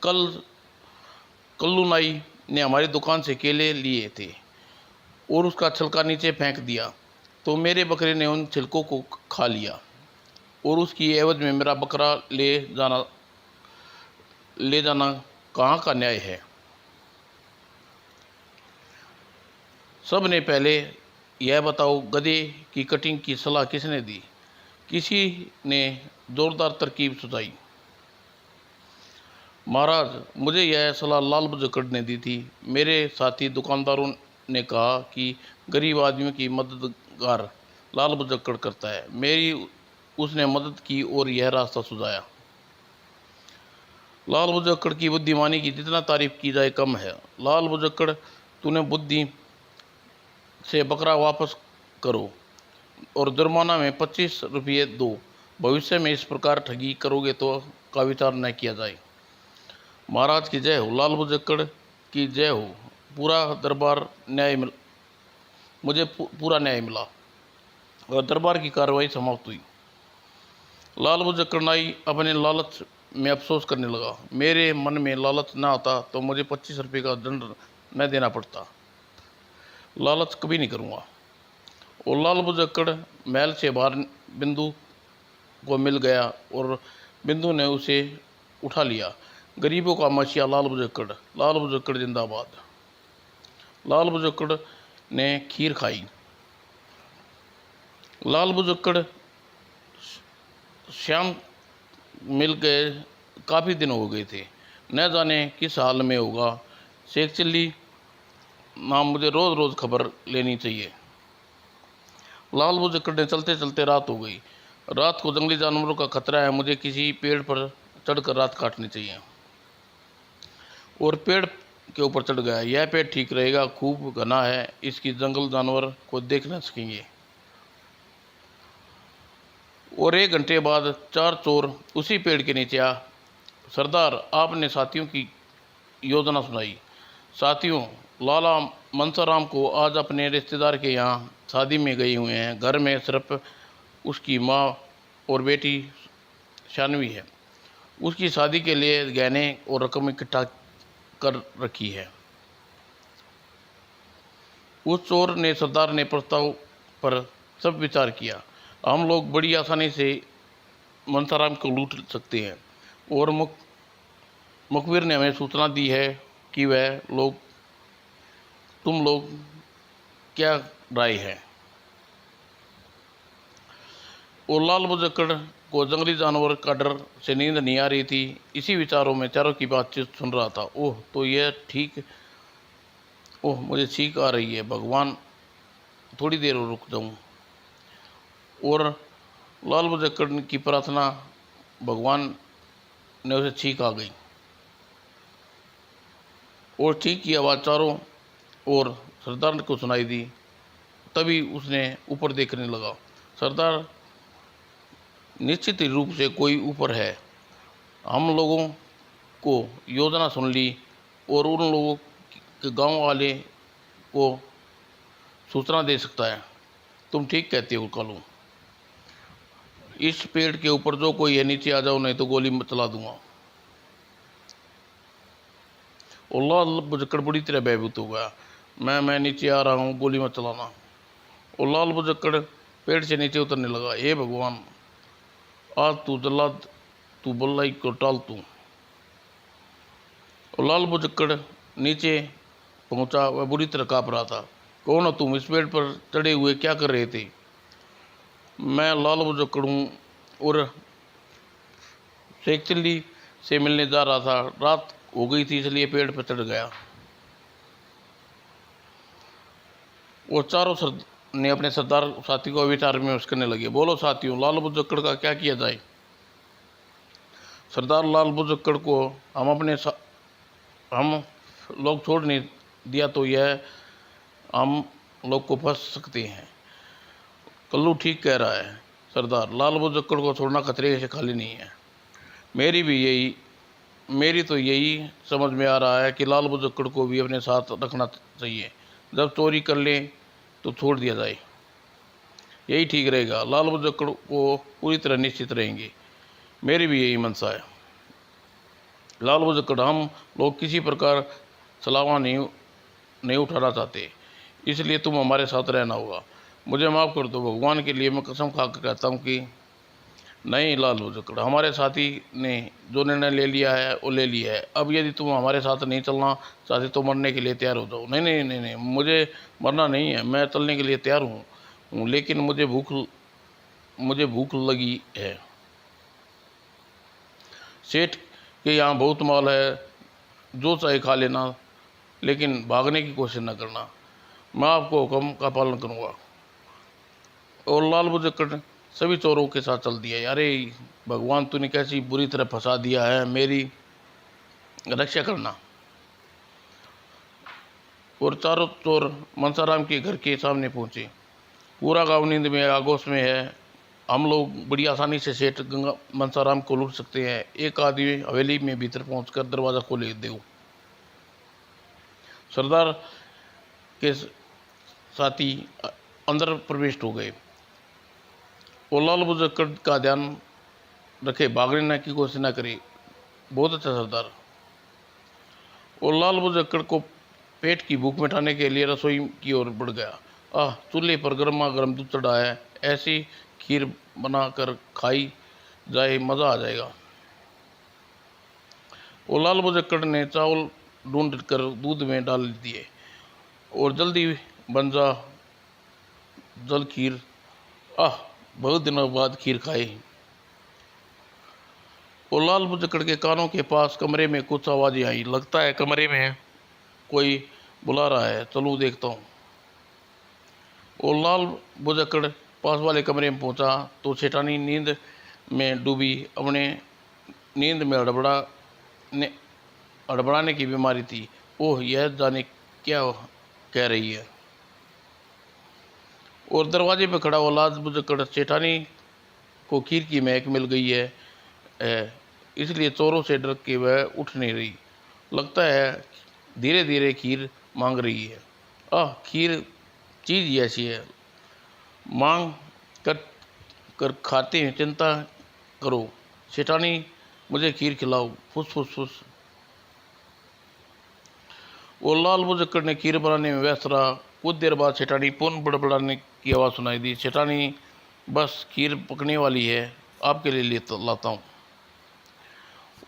कल्लू नाई ने हमारी दुकान से केले लिए थे और उसका छिलका नीचे फेंक दिया, तो मेरे बकरे ने उन छिलकों को खा लिया और उसकी एवज में मेरा बकरा ले जाना कहाँ का न्याय है? सब ने पहले यह बताओ, गधे की कटिंग की सलाह किसने दी? किसी ने जोरदार तरकीब सुझाई। महाराज मुझे यह सलाह लाल बुजक्कड़ ने दी थी। मेरे साथी दुकानदारों ने कहा कि गरीब आदमियों की मददगार लाल बुजक्कड़ करता है। मेरी उसने मदद की और यह रास्ता सुझाया। लाल बुजक्कड़ की बुद्धिमानी की जितना तारीफ की जाए कम है। लाल बुजक्कड़, तूने बुद्धि से बकरा वापस करो और जुर्माना में 25 रुपये दो। भविष्य में इस प्रकार ठगी करोगे तो का विचार न किया जाए। महाराज की जय हो। लाल बुजक्कड़ की जय हो। पूरा दरबार मुझे पूरा न्याय मिला और दरबार की कार्रवाई समाप्त हुई। लाल बुजक्कड़ नाई अपने लालच में अफसोस करने लगा। मेरे मन में लालच न आता तो मुझे 25 रुपये का दंड न देना पड़ता। लालच कभी नहीं करूँगा। और लाल बुजक्कड़ महल से बाहर बिंदु को मिल गया और बिंदु ने उसे उठा लिया। गरीबों का मसीहा लाल बुजक्कड़ जिंदाबाद। लाल बुजक्कड़ ने खीर खाई। लाल बुजक्कड़ श्याम मिल गए काफ़ी दिन हो गए थे। न जाने किस हाल में होगा। शेख चिल्ली नाम मुझे रोज़ रोज़ खबर लेनी चाहिए। लाल बुजक्कड़ ने चलते चलते रात हो गई। रात को जंगली जानवरों का खतरा है। मुझे किसी पेड़ पर चढ़कर रात काटनी चाहिए। और पेड़ के ऊपर चढ़ गया। यह पेड़ ठीक रहेगा, खूब घना है, इसकी जंगल जानवर को देख न सकेंगे। और 1 घंटे बाद 4 चोर उसी पेड़ के नीचे आ। सरदार, आपने साथियों की योजना सुनाई। साथियों, लाला मनसाराम को आज अपने रिश्तेदार के यहाँ शादी में गए हुए हैं। घर में सिर्फ उसकी माँ और बेटी शानवी है। उसकी शादी के लिए गहने और रकम इकट्ठा कर रखी है। उस चोर ने सरदार ने प्रस्ताव पर सब विचार किया। हम लोग बड़ी आसानी से मनसाराम को लूट सकते हैं और मुखबिर ने हमें सूचना दी है कि तुम लोग क्या राय है? और लाल बुजक्कड़ को जंगली जानवर का डर से नींद नहीं आ रही थी। इसी विचारों में चारों की बातचीत सुन रहा था। मुझे छींक आ रही है। भगवान, थोड़ी देर और रुक जाऊं। और लाल बुजक्कड़ की प्रार्थना, भगवान ने उसे छींक आ गई और छींक की आवाज़ चारों ओर सरदार को सुनाई दी। तभी उसने ऊपर देखने लगा। सरदार, निश्चित रूप से कोई ऊपर है। हम लोगों को योजना सुन ली और उन लोगों के गांव वाले को सूचना दे सकता है। तुम ठीक कहते हो कालू। इस पेड़ के ऊपर जो कोई है नीचे आ जाओ, नहीं तो गोली चला दूंगा। और लाल बुजक्कड़ बुरी तरह भयभीत हो गया। मैं नीचे आ रहा हूँ, गोली मत चलाना। और लाल बुजक्कड़ पेड़ से नीचे उतरने लगा। हे भगवान, आज तू जल्लाद, तू बल्लाई को टाल तू। और लाल बुजक्कड़ नीचे पहुंचा। वह बुरी तरह काँप रहा था। कौन हो तुम? इस पेड़ पर चढ़े हुए क्या कर रहे थे? मैं लाल बुजक्कड़ हूँ और शेख चिल्ली से मिलने जा रहा था। रात हो गई थी इसलिए पेड़ पर चढ़ गया। वो चारों ने अपने सरदार साथी को विचार में करने लगे। बोलो साथियों, लाल बुजक्कड़ का क्या किया जाए? सरदार, लाल बुजक्कड़ को हम लोग छोड़ नहीं दिया तो यह हम लोग को फंस सकते हैं। कल्लू ठीक कह रहा है सरदार, लाल बुजक्कड़ को छोड़ना खतरे से खाली नहीं है। मेरी तो यही समझ में आ रहा है कि लाल बुजक्कड़ को भी अपने साथ रखना चाहिए। जब चोरी कर ले तो छोड़ दिया जाए, यही ठीक रहेगा। लाल बुजक्कड़ को पूरी तरह निश्चित रहेंगे। मेरी भी यही मनसा है। लाल बुजक्कड़, हम लोग किसी प्रकार छलावा नहीं उठाना चाहते, इसलिए तुम हमारे साथ रहना होगा। मुझे माफ़ कर दो, भगवान के लिए मैं कसम खा कर कहता हूँ कि नहीं लाल बुजक्कड़, हमारे साथी ने जो निर्णय ले लिया है वो ले लिया है। अब यदि तुम हमारे साथ नहीं चलना चाहते तो मरने के लिए तैयार हो जाओ। नहीं नहीं नहीं नहीं, मुझे मरना नहीं है, मैं चलने के लिए तैयार हूँ, लेकिन मुझे भूख लगी है। सेठ के यहाँ बहुत माल है, जो चाहे खा लेना, लेकिन भागने की कोशिश न करना। मैं आपको हुक्म का पालन करूँगा। और लाल बुजक्कड़ सभी चोरों के साथ चल दिया। अरे भगवान, तूने कैसी बुरी तरह फंसा दिया है, मेरी रक्षा करना। और चारों चोर मनसाराम के घर के सामने पहुंचे। पूरा गांव नींद में आगोश में है। हम लोग बड़ी आसानी से सेठ मनसाराम को लूट सकते हैं। एक आदमी हवेली में भीतर पहुंचकर दरवाज़ा खोले दो। सरदार के साथी अंदर प्रवेश हो गए। और लाल बुजक्कड़ का ध्यान रखे, भागने की कोशिश न करे। बहुत अच्छा सरदार। और लाल बुजक्कड़ को पेट की भूख मिटाने के लिए रसोई की ओर बढ़ गया। चूल्हे पर गर्मा गर्म दूध चढ़ा है, ऐसी खीर बनाकर खाई जाए, मज़ा आ जाएगा। और लाल बुजक्कड़ ने चावल ढूंढ कर दूध में डाल दिए और जल्दी बन जा जल खीर। बहुत दिनों बाद खीर खाई। और लाल बुजक्कड़ के कानों के पास कमरे में कुछ आवाज़ें आई। लगता है कमरे में कोई बुला रहा है, चलूँ देखता हूँ। और लाल बुजक्कड़ पास वाले कमरे में पहुंचा तो सेठानी नींद में डूबी। अपने नींद में हड़बड़ाने की बीमारी थी। ओह, यह जाने क्या कह रही है। और दरवाजे पर खड़ा हुआ लाल बुजक्कड़, सेठानी को खीर की महक मिल गई है, इसलिए चोरों से डर के वह उठ नहीं रही। लगता है धीरे धीरे खीर मांग रही है। खीर चीज़ ही ऐसी है, मांग कर खाते हैं, चिंता करो। सेठानी, मुझे खीर खिलाओ, फुस फुस फुस। और लाल बुजक्कड़ ने खीर बनाने में व्यस्त रहा। कुछ देर बाद सेठानी पुनः बड़बड़ाने की आवाज़ सुनाई दी। सेठानी, बस खीर पकने वाली है, आपके लिए लाता हूँ।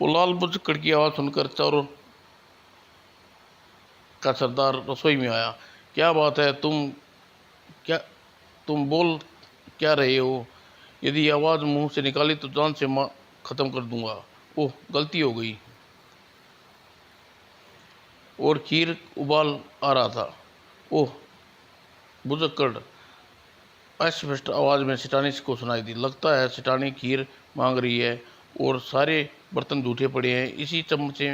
वो लाल बुजक्कड़ की आवाज़ सुनकर चारों का सरदार रसोई में आया। क्या बात है, तुम बोल क्या रहे हो? यदि आवाज़ मुंह से निकाली तो जान से ख़त्म कर दूंगा। ओह, गलती हो गई। और खीर उबाल आ रहा था। ओह, बुजक्कड़ अस्पष्ट आवाज़ में सेठानी को सुनाई दी। लगता है सेठानी खीर मांग रही है और सारे बर्तन जूठे पड़े हैं, इसी चमचे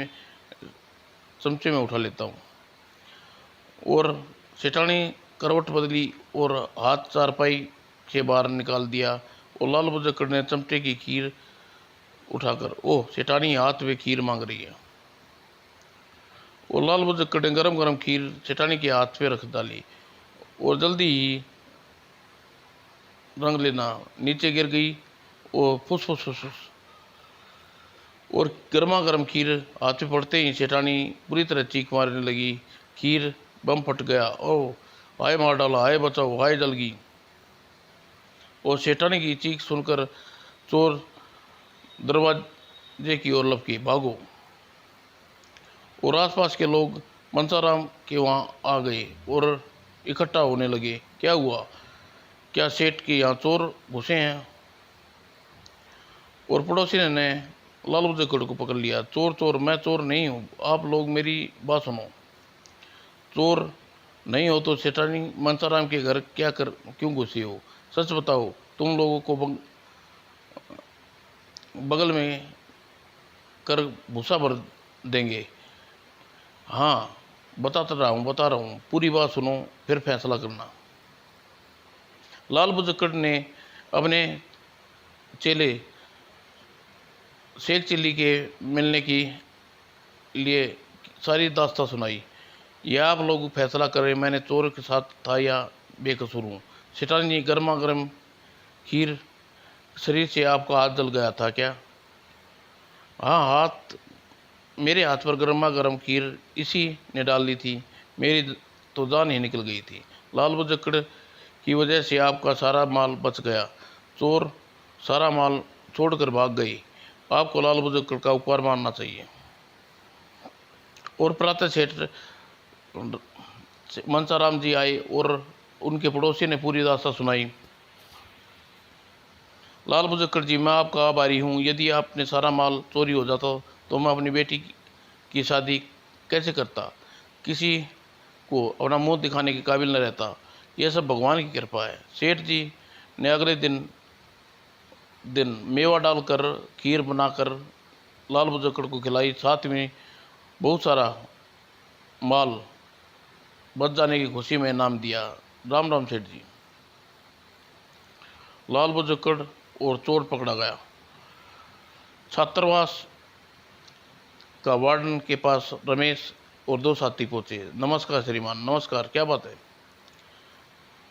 में उठा लेता हूँ। और सेठानी करवट बदली और हाथ चारपाई से बाहर निकाल दिया और लाल बुजक्कड़ ने चमटे की खीर उठाकर, ओह सेठानी हाथ में खीर मांग रही है। और लाल बुजक्कड़ ने गरम गरम खीर सेठानी के हाथ पे रख डाली और जल्दी ही रंग लेना नीचे गिर गई और फुस फुस फुस फुस और गर्मा गर्म खीर हाथ में पड़ते ही सेठानी पूरी तरह चीख मारने लगी। खीर बम फट गया। ओह हाय मार डाला, हाय बचाओ, हाय जल गई। और सेठानी की चीख सुनकर चोर दरवाजे की ओर लपके, भागो। और आसपास के लोग मनसाराम के वहाँ आ गए और इकट्ठा होने लगे। क्या हुआ? क्या सेठ के यहाँ चोर घुसे हैं? और पड़ोसी ने लाल बुजक्कड़ को पकड़ लिया। चोर चोर, मैं चोर नहीं हूँ, आप लोग मेरी बात सुनो। चोर नहीं हो तो सेठानी मनसाराम के घर क्यों घुसे हो? सच बताओ, तुम लोगों को बगल में कर भूसा भर देंगे। हाँ बता रहा हूँ, पूरी बात सुनो फिर फैसला करना। लाल बुजक्कड़ ने अपने चेले शेख चिल्ली के मिलने की लिए सारी दास्तां सुनाई। यह आप लोग फैसला करें, मैंने चोर के साथ था या बेकसूर हूँ। सेठानी गर्मा गर्म खीर शरीर से आपका हाथ जल गया था क्या? हाँ, हाथ मेरे हाथ पर गर्मा गर्म खीर इसी ने डाल दी थी, मेरी तो जान ही निकल गई थी। लाल बुजक्कड़ की वजह से आपका सारा माल बच गया। चोर सारा माल छोड़कर भाग गई। आपको लाल बुजक्कड़ का उपकार मानना चाहिए। और प्रातः सेठ मनसाराम जी आए और उनके पड़ोसी ने पूरी दास्तां सुनाई। लाल बुजक्कड़ जी, मैं आपका आभारी हूँ। यदि आपने सारा माल चोरी हो जाता तो मैं अपनी बेटी की शादी कैसे करता? किसी को अपना मुंह दिखाने के काबिल न रहता। यह सब भगवान की कृपा है। सेठ जी ने अगले दिन मेवा डालकर खीर बनाकर लाल बुजक्कड़ को खिलाई। साथ में बहुत सारा माल बच जाने की खुशी में इनाम दिया। राम राम सेठ जी। लाल बुजक्कड़ और चोर पकड़ा गया। छात्रावास का वार्डन के पास रमेश और दो साथी पहुंचे। नमस्कार श्रीमान। नमस्कार, क्या बात है?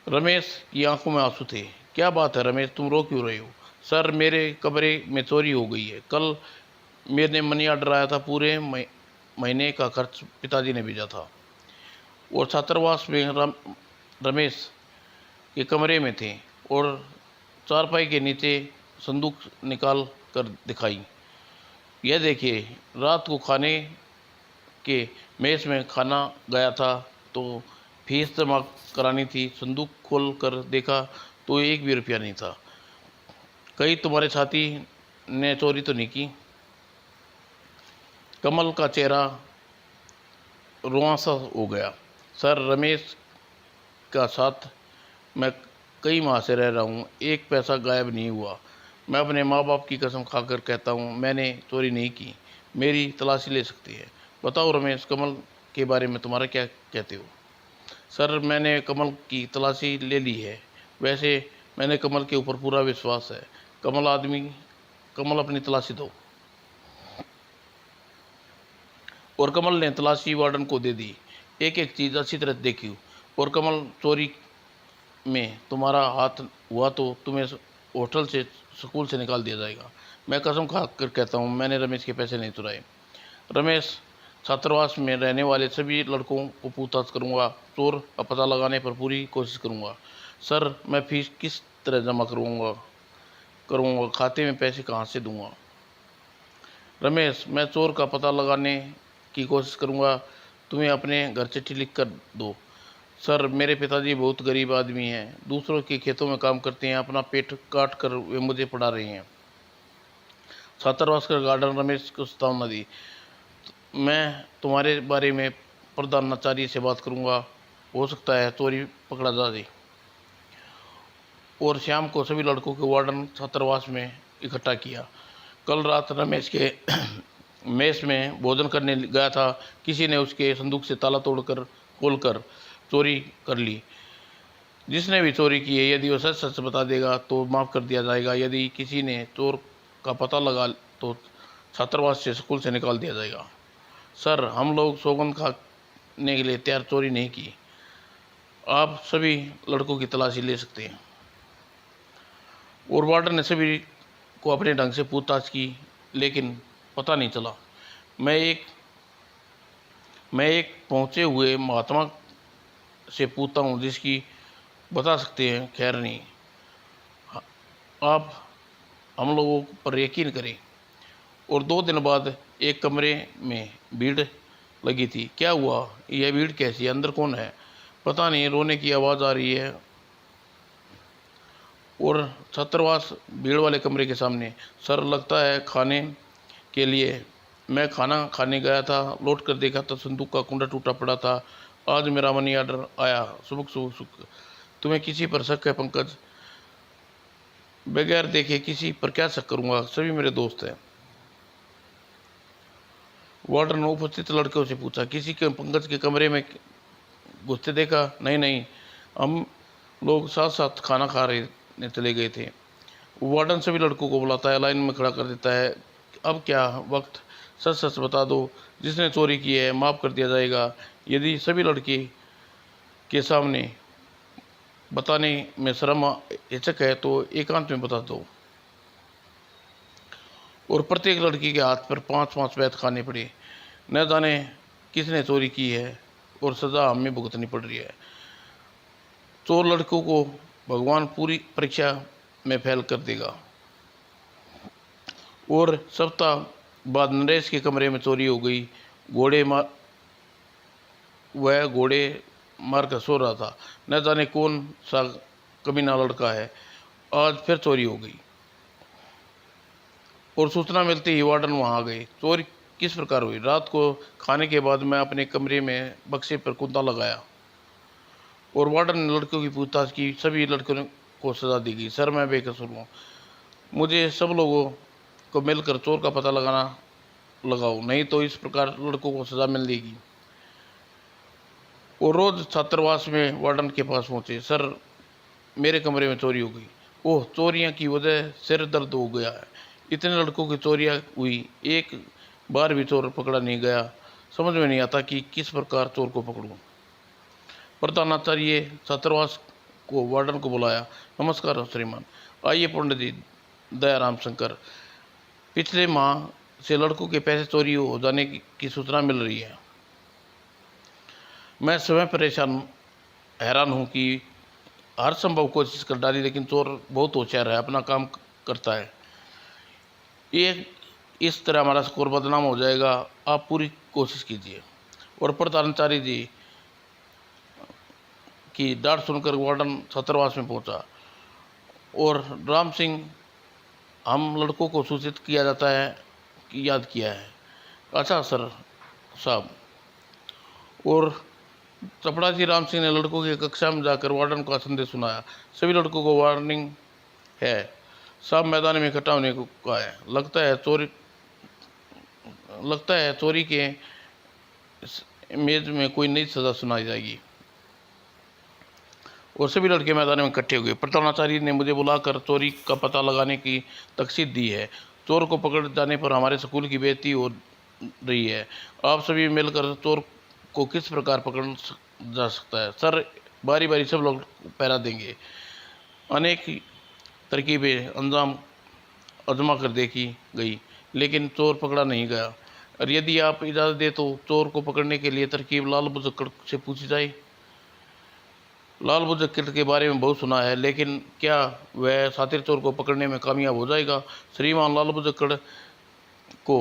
रमेश की आंखों में आंसू थे। क्या बात है रमेश, तुम रो क्यों रहे हो? सर, मेरे कमरे में चोरी हो गई है। कल मैंने मनी ऑर्डर आया था, पूरे महीने का खर्च पिताजी ने भेजा था। और छात्रावास में रमेश के कमरे में थे और चारपाई के नीचे संदूक निकाल कर दिखाई। यह देखिए, रात को खाने के मेस में खाना गया था तो फीस जमा करानी थी। संदूक खोल कर देखा तो 1 भी रुपया नहीं था। कहीं तुम्हारे साथी ने चोरी तो नहीं की? कमल का चेहरा रुआंसा हो गया। सर, रमेश का साथ मैं कई माह से रह रहा हूँ, 1 पैसा गायब नहीं हुआ। मैं अपने माँ बाप की कसम खाकर कहता हूँ, मैंने चोरी नहीं की। मेरी तलाशी ले सकती है। बताओ रमेश, कमल के बारे में तुम्हारा क्या कहते हो? सर, मैंने कमल की तलाशी ले ली है। वैसे मैंने कमल के ऊपर पूरा विश्वास है। कमल अपनी तलाशी दो। और कमल ने तलाशी वार्डन को दे दी। एक एक चीज़ अच्छी तरह देखी। और कमल, चोरी में तुम्हारा हाथ हुआ तो तुम्हें होटल से, स्कूल से निकाल दिया जाएगा। मैं कसम खा कर कहता हूँ, मैंने रमेश के पैसे नहीं चुराए। रमेश, छात्रावास में रहने वाले सभी लड़कों को पूछताछ करूँगा। चोर का पता लगाने पर पूरी कोशिश करूँगा। सर, मैं फीस किस तरह जमा करूँगा? खाते में पैसे कहाँ से दूँगा? रमेश, मैं चोर का पता लगाने की कोशिश करूँगा। तुम्हें अपने घर चिट्ठी लिख कर दो। सर, मेरे पिताजी बहुत गरीब आदमी हैं, दूसरों के खेतों में काम करते हैं, अपना पेट काट कर वे मुझे पढ़ा रहे हैं। छात्रावास का गार्डन रमेश को सतावना दी। मैं तुम्हारे बारे में प्रधानाचार्य से बात करूँगा, हो सकता है चोरी पकड़ा जाए। और शाम को सभी लड़कों के वार्डन छात्रावास में इकट्ठा किया। कल रात रमेश के मेस में भोजन करने गया था। किसी ने उसके संदूक से ताला खोलकर चोरी कर ली। जिसने भी चोरी की है यदि वह सच सच बता देगा तो माफ़ कर दिया जाएगा। यदि किसी ने चोर का पता लगा तो छात्रावास से, स्कूल से निकाल दिया जाएगा। सर, हम लोग सौगंध खाने के लिए तैयार चोरी नहीं की। आप सभी लड़कों की तलाशी ले सकते हैं। और वार्डन ने सभी को अपने ढंग से पूछताछ की, लेकिन पता नहीं चला। मैं एक पहुँचे हुए महात्मा से पूछता हूँ जिसकी बता सकते हैं। खैर नहीं, आप हम लोगों पर यकीन करें। और 2 दिन बाद एक कमरे में भीड़ लगी थी। क्या हुआ? यह भीड़ कैसी है? अंदर कौन है? पता नहीं, रोने की आवाज़ आ रही है। और छात्रावास भीड़ वाले कमरे के सामने। सर, लगता है खाने के लिए। मैं खाना खाने गया था, लौट कर देखा तो संदूक का कुंडा टूटा पड़ा था। आज मेरा मनी ऑर्डर आया। सुबह सुबह तुम्हें किसी पर शक है पंकज? बगैर देखे किसी पर क्या शक करूंगा? सभी मेरे दोस्त हैं। वार्डन ने उपस्थित लड़कों से पूछा, किसी के पंकज के कमरे में घुसते देखा? नहीं नहीं, हम लोग साथ साथ खाना खा रहे चले गए थे। वार्डन सभी लड़कों को बुलाता है, लाइन में खड़ा कर देता है। अब क्या वक्त? सच सच बता दो, जिसने चोरी की है माफ़ कर दिया जाएगा। यदि सभी लड़के के सामने बताने में शर्म हिचक है तो एकांत में बता दो। और प्रत्येक लड़की के हाथ पर 5-5 बैत खाने पड़े। न जाने किसने चोरी की है और सज़ा हमें भुगतनी पड़ रही है। चोर लड़कों को भगवान पूरी परीक्षा में फेल कर देगा। और सप्ताह बाद नरेश के कमरे में चोरी हो गई। वह घोड़े मार कर सो रहा था। न जाने कौन सा कमीना लड़का है, आज फिर चोरी हो गई। और सूचना मिलते ही वार्डन वहां आ गए। चोरी किस प्रकार हुई? रात को खाने के बाद मैं अपने कमरे में बक्से पर कुंदा लगाया और वार्डन ने लड़कों की पूछताछ की। सभी लड़कों को सजा दी गई। सर, मैं बेकसूर हूँ। मुझे सब लोगों को मिलकर चोर का पता लगाओ, नहीं तो इस प्रकार लड़कों को सजा मिलेगी। और रोज छात्रावास में वार्डन के पास पहुंचे। सर, मेरे कमरे में चोरी हो गई। ओह, चोरियां की वजह सिर दर्द हो गया है। इतने लड़कों की चोरियां हुई, एक बार भी चोर पकड़ा नहीं गया। समझ में नहीं आता कि किस प्रकार चोर को पकड़ूं। प्रधानाचार्य छात्रावास को वार्डन को बुलाया। नमस्कार श्रीमान। आइए पंडित जी दयाराम शंकर। पिछले माह से लड़कों के पैसे चोरी हो जाने की सूचना मिल रही है। मैं स्वयं हैरान हूँ कि हर संभव कोशिश कर डाली, लेकिन चोर बहुत होशियार है, अपना काम करता है। ये इस तरह हमारा स्कोर बदनाम हो जाएगा। आप पूरी कोशिश कीजिए। और प्रधानाचार्य जी की डांट सुनकर वार्डन छात्रावास में पहुंचा। और राम सिंह, हम लड़कों को सूचित किया जाता है कि याद किया है। अच्छा सर साहब। और चपड़ासी राम सिंह ने लड़कों की कक्षा में जाकर वार्डन का संदेश सुनाया। सभी लड़कों को वार्निंग है, सब मैदान में इकट्ठा होने को कहा है। लगता है चोरी के मेज में कोई नई सजा सुनाई जाएगी। और सभी लड़के मैदान में इकट्ठे हो गए। प्रधानाचार्य ने मुझे बुलाकर चोरी का पता लगाने की तकसीद दी है। चोर को पकड़ जाने पर हमारे स्कूल की बेइज्जती हो रही है। आप सभी मिलकर चोर को किस प्रकार पकड़ जा सकता है? सर, बारी बारी सब लोग पहरा देंगे। अनेक तरकीबें आजमा कर देखी गई, लेकिन चोर पकड़ा नहीं गया। और यदि आप इजाज़त दें तो चोर को पकड़ने के लिए तरकीब लाल बुजक्कड़ से पूछी जाए। लाल बुजक्कड़ के बारे में बहुत सुना है, लेकिन क्या वह सातिर चोर को पकड़ने में कामयाब हो जाएगा? श्रीमान लाल बुजक्कड़ को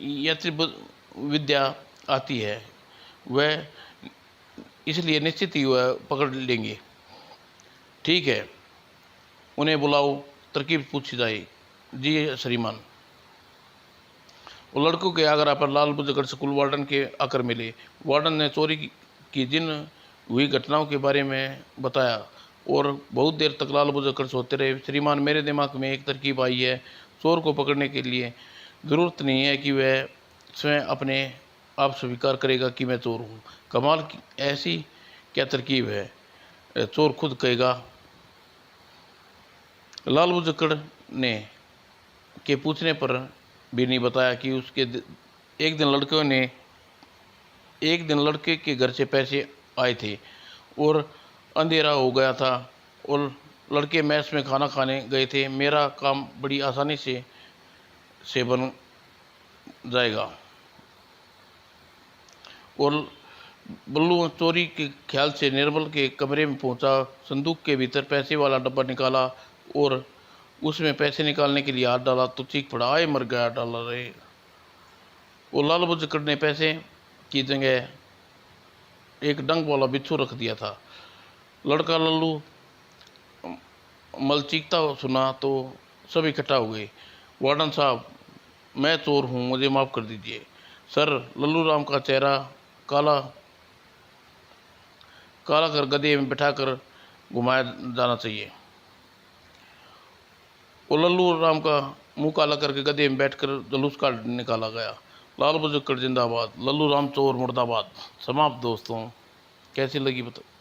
यत्र विद्या आती है, वह इसलिए निश्चित ही वह पकड़ लेंगे। ठीक है, उन्हें बुलाओ, तरकीब पूछी जाए। जी श्रीमान। वो लड़कों के आगरा पर लाल बुजक्कड़ स्कूल वार्डन के आकर मिले। वार्डन ने चोरी की जिन हुई घटनाओं के बारे में बताया और बहुत देर तक लाल बुजक्कड़ सोते रहे। श्रीमान, मेरे दिमाग में एक तरकीब आई है। चोर को पकड़ने के लिए ज़रूरत नहीं है कि वह स्वयं अपने आप स्वीकार करेगा कि मैं चोर हूँ। कमाल की ऐसी क्या तरकीब है? चोर खुद कहेगा। लाल बुजक्कड़ ने के पूछने पर भी नहीं बताया कि एक दिन लड़के के घर से पैसे आए थे और अंधेरा हो गया था और लड़के मैस में खाना खाने गए थे। मेरा काम बड़ी आसानी से बन जाएगा। और बल्लू चोरी के ख्याल से निर्मल के कमरे में पहुंचा, संदूक के भीतर पैसे वाला डब्बा निकाला और उसमें पैसे निकालने के लिए हाथ डाला तो चीख पड़ा, आए मर गया डाला रे। वो लाल बुजक्कड़ ने पैसे की जगह एक डंक वाला बिच्छू रख दिया था। लड़का लल्लू मल चीखता सुना तो सब इकट्ठा हो गए। वार्डन साहब, मैं चोर हूँ, मुझे माफ़ कर दीजिए। सर, लल्लू राम का चेहरा काला काला कर गधे में बिठाकर घुमाया जाना चाहिए। और लल्लू राम का मुंह काला करके गधे में बैठकर जुलूस का निकाला गया। लाल बुजक्कड़ जिंदाबाद, लल्लू राम चोर मुर्दाबाद। समाप्त दोस्तों, कैसी लगी बताओ।